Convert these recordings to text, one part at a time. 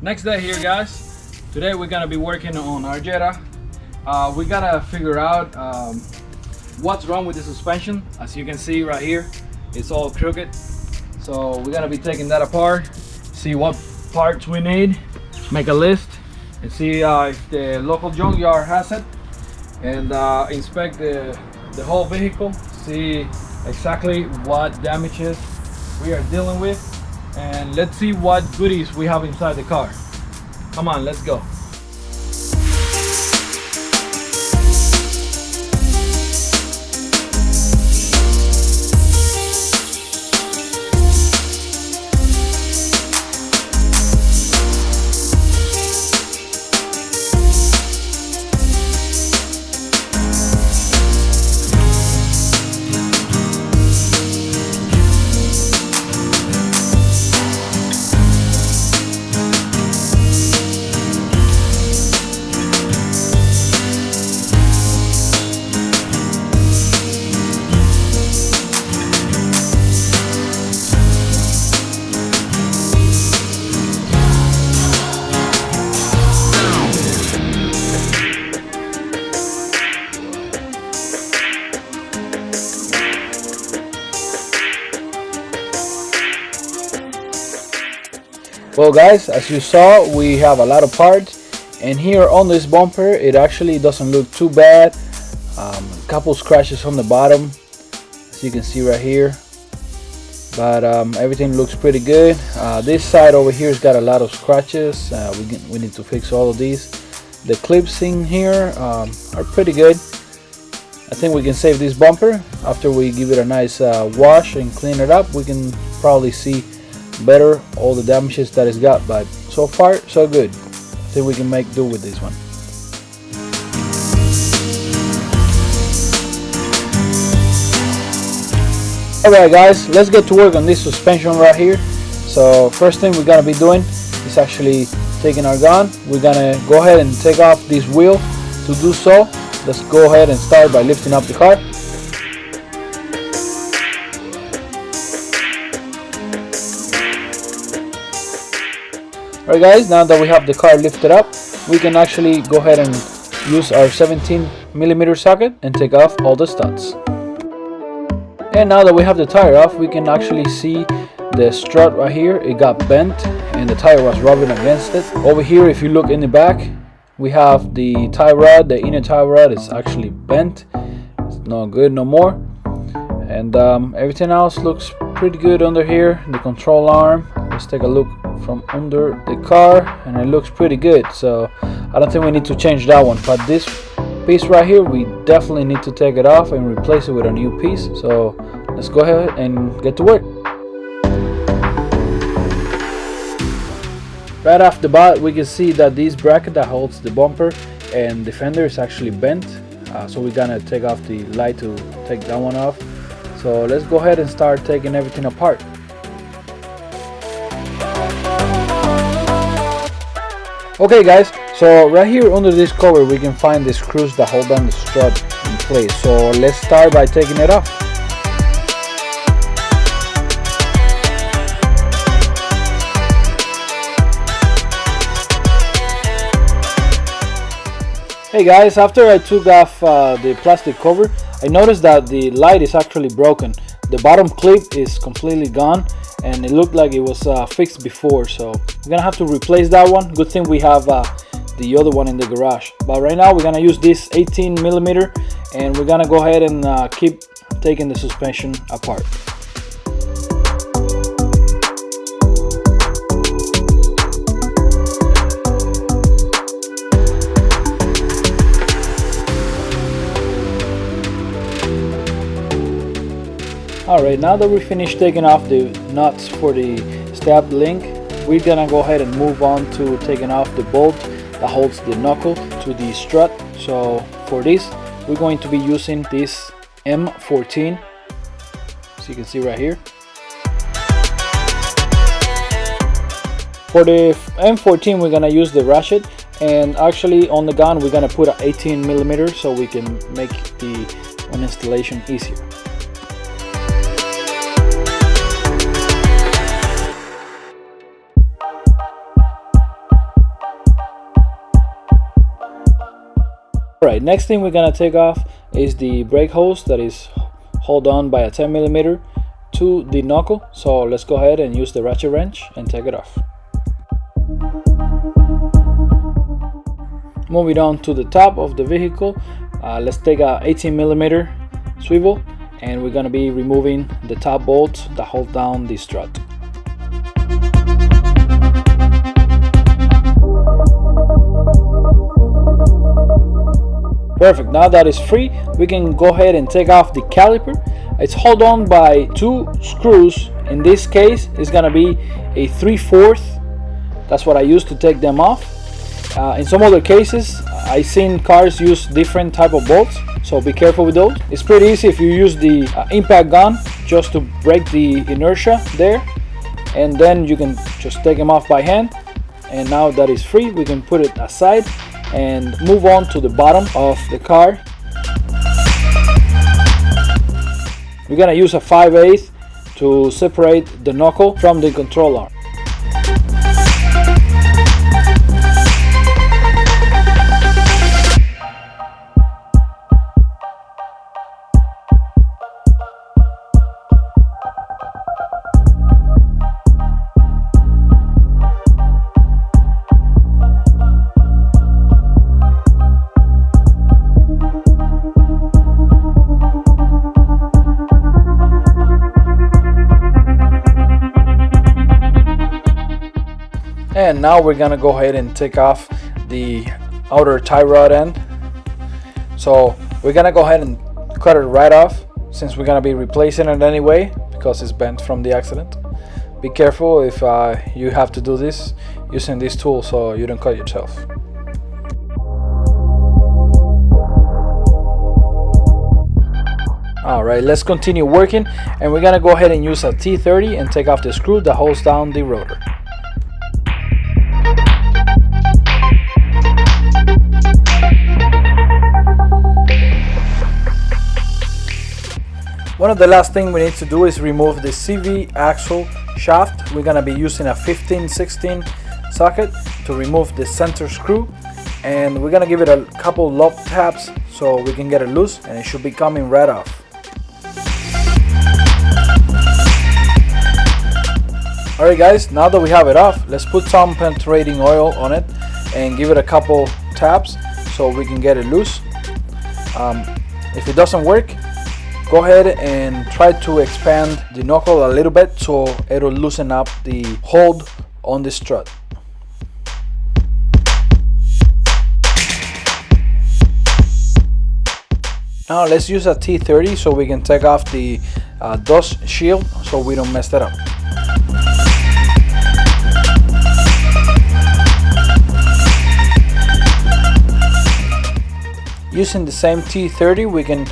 Next day here, guys. Today we're gonna be working on our Jetta. We gotta figure out what's wrong with the suspension. As you can see right here, it's all crooked. So we're gonna be taking that apart, see what parts we need, make a list, and see if the local junkyard has it, and inspect the whole vehicle, see exactly what damages we are dealing with, and let's see what goodies we have inside the car. Come on, let's go. Well guys, as you saw, we have a lot of parts, and here on this bumper it actually doesn't look too bad. A couple scratches on the bottom, as you can see right here, but everything looks pretty good. This side over here has got a lot of scratches. We need to fix all of these. The clips in here are pretty good. I think we can save this bumper. After we give it a nice wash and clean it up, we can probably see better all the damages that it's got, but so far so good. I think we can make do with this one. Alright guys, let's get to work on this suspension right here. So first thing we're gonna be doing is actually taking our gun. We're gonna go ahead and take off this wheel. To do so, let's go ahead and start by lifting up the car. Alright guys, now that we have the car lifted up, we can actually go ahead and use our 17mm socket and take off all the studs. And now that we have the tire off, we can actually see the strut right here. It got bent and the tire was rubbing against it. Over here, if you look in the back, we have the tie rod. The inner tie rod is actually bent. It's not good no more. And everything else looks pretty good under here. The control arm, let's take a look from under the car, and it looks pretty good, so I don't think we need to change that one. But this piece right here, we definitely need to take it off and replace it with a new piece. So let's go ahead and get to work. Right off the bat, we can see that this bracket that holds the bumper and the fender is actually bent, so we're gonna take off the light to take that one off. So let's go ahead and start taking everything apart. Okay guys, so right here under this cover we can find the screws that hold down the strut in place. So let's start by taking it off. Hey guys, after I took off the plastic cover, I noticed that the light is actually broken. The bottom clip is completely gone, and it looked like it was fixed before, so we're gonna have to replace that one. Good thing we have the other one in the garage. But right now we're gonna use this 18mm, and we're gonna go ahead and keep taking the suspension apart. Alright, now that we finished taking off the nuts for the stab link, we're gonna go ahead and move on to taking off the bolt that holds the knuckle to the strut. So for this, we're going to be using this M14, as you can see right here. For the M14, we're gonna use the ratchet, and actually on the gun we're gonna put an 18mm so we can make the installation easier. Alright, next thing we're gonna take off is the brake hose that is held on by a 10mm to the knuckle. So let's go ahead and use the ratchet wrench and take it off. Moving on to the top of the vehicle, let's take a 18mm swivel, and we're gonna be removing the top bolts that hold down the strut. Perfect, now that is free, we can go ahead and take off the caliper. It's held on by 2 screws. In this case, it's gonna be a 3/4. That's what I use to take them off. In some other cases, I've seen cars use different type of bolts, so be careful with those. It's pretty easy if you use the impact gun just to break the inertia there, and then you can just take them off by hand. And now that is free, we can put it aside and move on to the bottom of the car. We're gonna use a 5/8 to separate the knuckle from the control arm. And now we're gonna go ahead and take off the outer tie rod end. So we're gonna go ahead and cut it right off, since we're gonna be replacing it anyway because it's bent from the accident. Be careful if you have to do this using this tool so you don't cut yourself. Alright, let's continue working, and we're gonna go ahead and use a T30 and take off the screw that holds down the rotor. One of the last things we need to do is remove the CV axle shaft. We're gonna be using a 15/16 socket to remove the center screw, and we're gonna give it a couple love taps so we can get it loose, and it should be coming right off. Alright guys, now that we have it off, let's put some penetrating oil on it and give it a couple taps so we can get it loose. If it doesn't work, go ahead and try to expand the knuckle a little bit so it'll loosen up the hold on the strut. Now let's use a T30 so we can take off the dust shield so we don't mess that up. Using the same T30, we can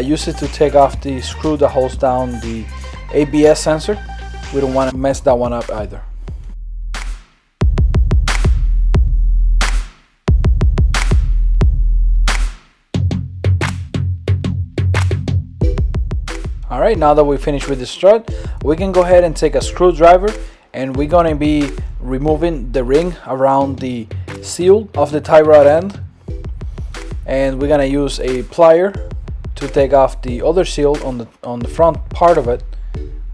use it to take off the screw that holds down the ABS sensor. We don't want to mess that one up either. Alright, now that we finished with the strut, we can go ahead and take a screwdriver, and we're going to be removing the ring around the seal of the tie rod end. And we're gonna use a plier to take off the other seal on the front part of it,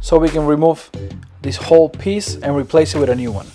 so we can remove this whole piece and replace it with a new one.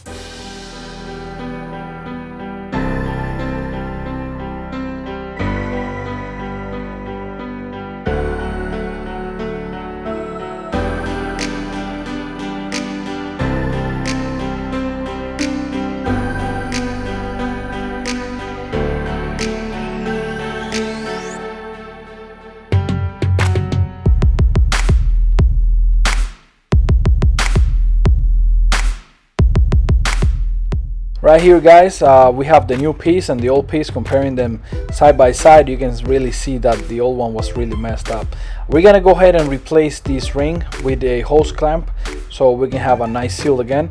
Right here guys, we have the new piece and the old piece. Comparing them side by side, you can really see that the old one was really messed up. We're gonna go ahead and replace this ring with a hose clamp so we can have a nice seal again.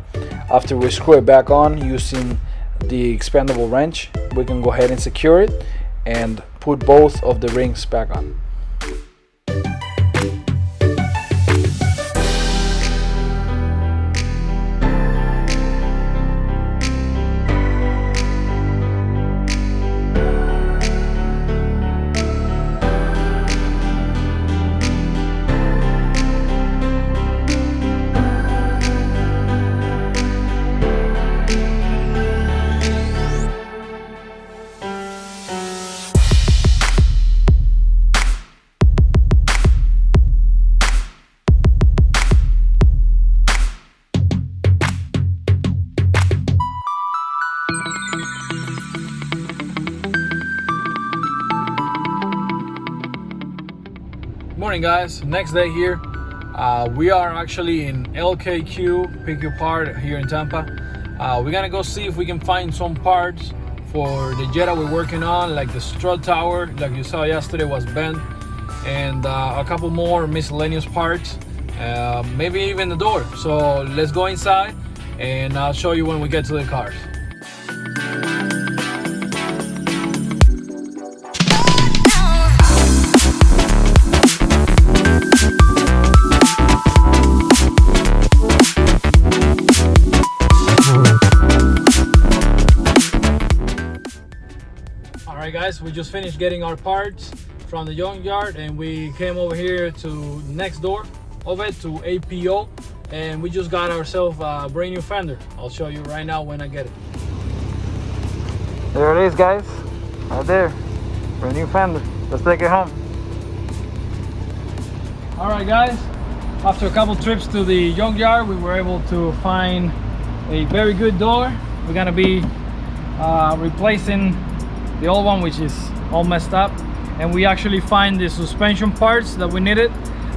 After we screw it back on using the expandable wrench, we can go ahead and secure it and put both of the rings back on. morning, guys. Next day here. We are actually in LKQ Pick Your Part here in Tampa. We're gonna go see if we can find some parts for the Jetta we're working on, like the strut tower, like you saw yesterday, was bent, and a couple more miscellaneous parts, maybe even the door. So let's go inside and I'll show you when we get to the cars. Alright guys, we just finished getting our parts from the Junkyard, and we came over here to next door of it to APO, and we just got ourselves a brand new fender. I'll show you right now when I get it. There it is, guys, right there, brand new fender. Let's take it home. Alright guys, after a couple trips to the Junkyard, we were able to find a very good door. We're gonna be replacing the old one, which is all messed up, and we actually find the suspension parts that we needed.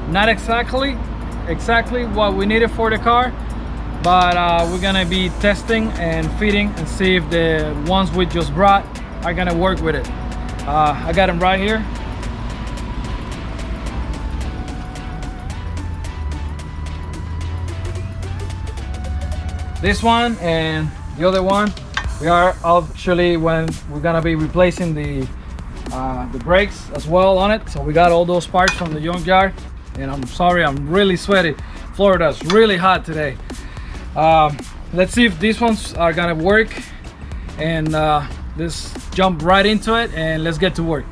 Not exactly what we needed for the car, but we're gonna be testing and fitting and see if the ones we just brought are gonna work with it. I got them right here. This one and the other one, we are actually when we're gonna be replacing the brakes as well on it. So we got all those parts from the Junkyard, and I'm sorry, I'm really sweaty. Florida's really hot today. Let's see if these ones are gonna work, and let's jump right into it and let's get to work.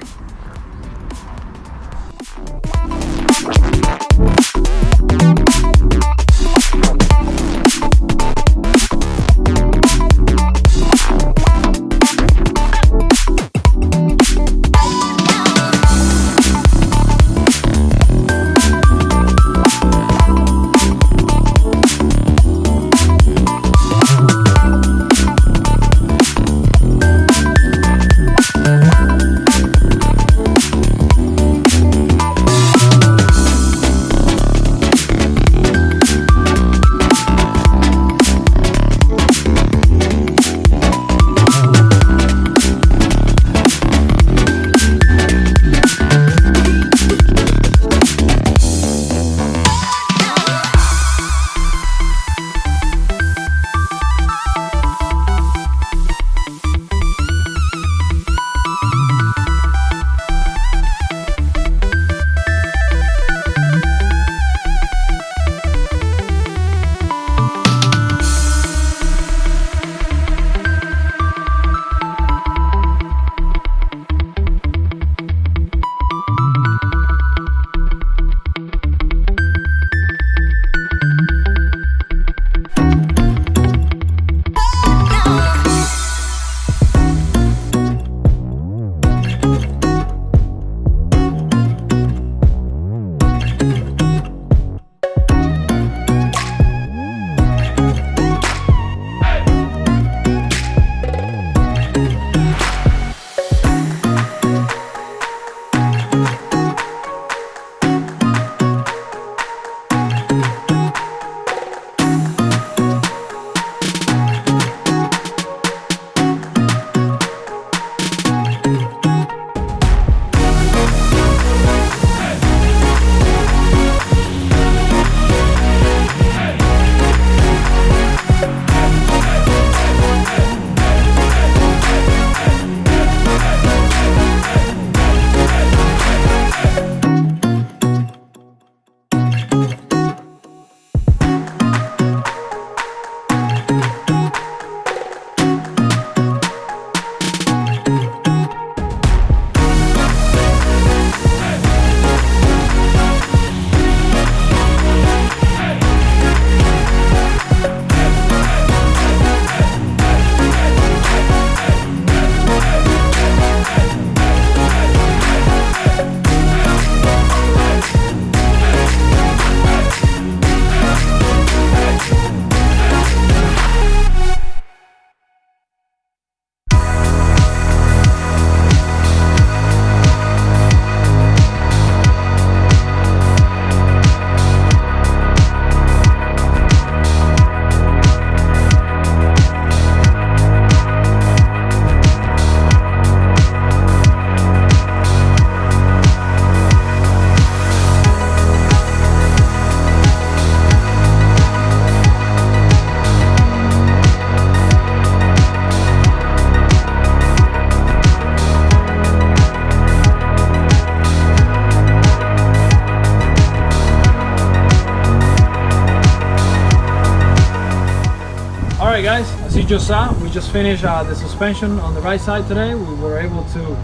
As you just saw, we just finished the suspension on the right side today. We were able to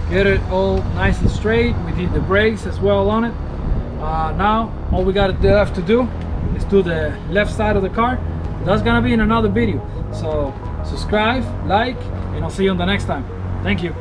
get it all nice and straight. We did the brakes as well on it. Now all we got left to do is do the left side of the car. That's gonna be in another video. So subscribe, like, and I'll see you on the next time. Thank you.